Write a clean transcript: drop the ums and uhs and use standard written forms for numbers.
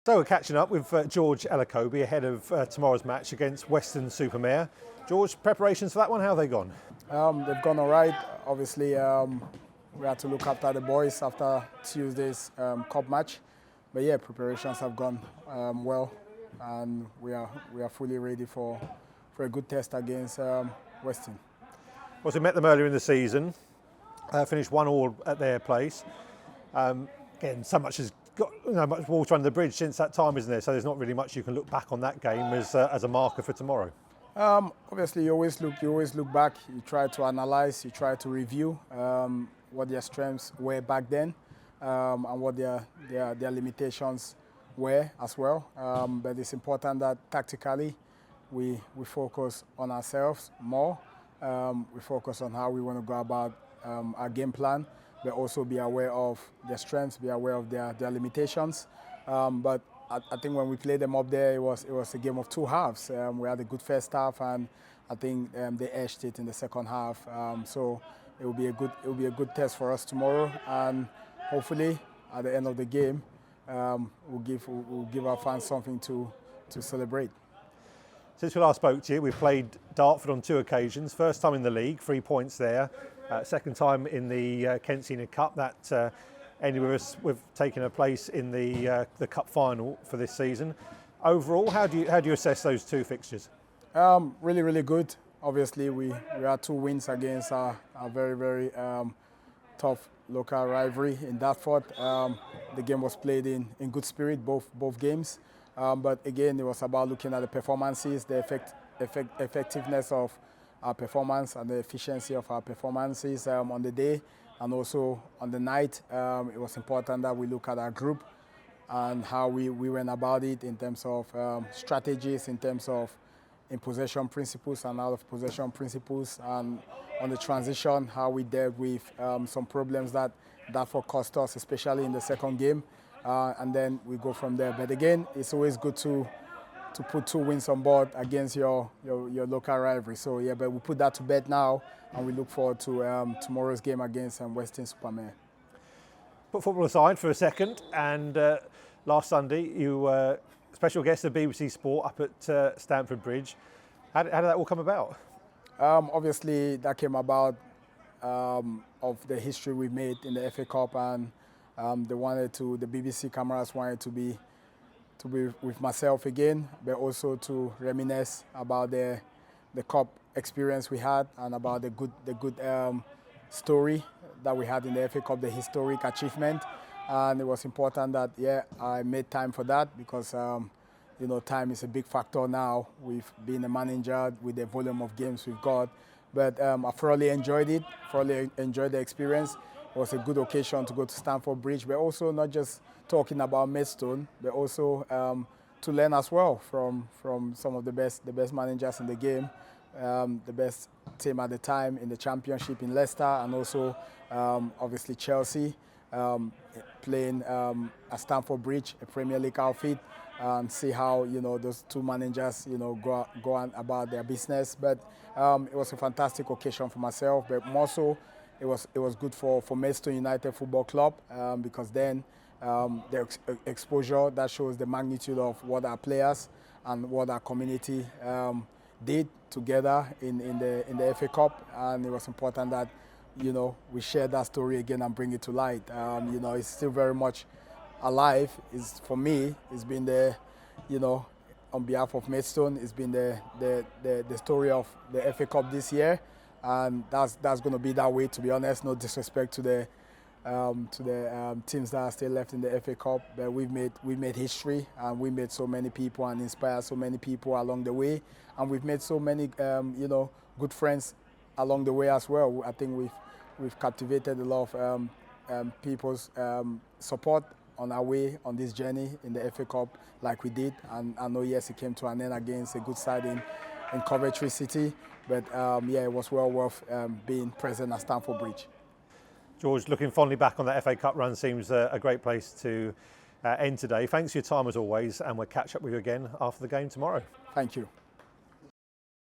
So we're catching up with George Ellacobi ahead of tomorrow's match against Weston-super-Mare. George, preparations for that one, how have they gone? They've gone all right. Obviously, we had to look after the boys after Tuesday's cup match. But yeah, preparations have gone well, and we are fully ready for a good test against Weston. Well, we met them earlier in the season, finished 1-1 at their place. Again, so much has got much water under the bridge since that time, isn't there? So there's not really much you can look back on that game as a marker for tomorrow. Obviously, you always look back. You try to analyze, you try to review what their strengths were back then, and what their limitations were as well. But it's important that tactically we focus on ourselves more. We focus on how we want to go about our game plan, but also be aware of their strengths, be aware of their limitations. But I think when we played them up there, it was a game of two halves. We had a good first half, and I think they edged it in the second half. So it will be a good test for us tomorrow, and hopefully at the end of the game, we'll give our fans something to celebrate. Since we last spoke to you, we've played Dartford on 2 occasions. First time in the league, 3 points there. Second time in the Kent Senior Cup. That ended with us with taking a place in the cup final for this season. Overall, how do you assess those 2 fixtures? Really good. Obviously, we had 2 wins against a very tough local rivalry in Dartford. The game was played in good spirit, both games. But again, it was about looking at the performances, the effectiveness of our performance and the efficiency of our performances on the day and also on the night. It was important that we look at our group and how we went about it in terms of strategies, in terms of in possession principles and out of possession principles, and on the transition, how we dealt with some problems that cost us, especially in the second game. And then we go from there. But again, it's always good to put 2 wins on board against your local rivalry. So yeah, but we put that to bed now, and we look forward to tomorrow's game against Weston-super-Mare. Put football aside for a second, and last Sunday you were special guest of BBC Sport up at Stamford Bridge. How did that all come about? Obviously, that came about of the history we made in the FA Cup, and the BBC cameras wanted to be with myself again, but also to reminisce about the cup experience we had and about the good story that we had in the FA Cup, the historic achievement. And it was important that I made time for that, because time is a big factor now with being a manager, with the volume of games we've got. But I thoroughly enjoyed it, thoroughly enjoyed the experience. It was a good occasion to go to Stamford Bridge, but also not just talking about Maidstone, but also to learn as well from some of the best managers in the game, the best team at the time in the Championship in Leicester, and also obviously Chelsea, playing at Stamford Bridge, a Premier League outfit, and see how those 2 managers go on about their business. But it was a fantastic occasion for myself, but more so it was good for Maidstone United Football Club, because then the exposure that shows the magnitude of what our players and what our community did together in the FA Cup, and it was important that we share that story again and bring it to light. It's still very much alive. For me, it's been on behalf of Maidstone, it's been the story of the FA Cup this year, and that's going to be that way, to be honest. No disrespect to the teams that are still left in the FA Cup, but we've made history, and we made so many people and inspired so many people along the way, and we've made so many good friends along the way as well. I think we've captivated a lot of people's support on our way on this journey in the FA Cup, like we did. And I know, yes, it came to an end against a good side in Coventry City, but it was well worth being present at Stamford Bridge. George, looking fondly back on that FA Cup run seems a great place to end today. Thanks for your time as always, and we'll catch up with you again after the game tomorrow. Thank you.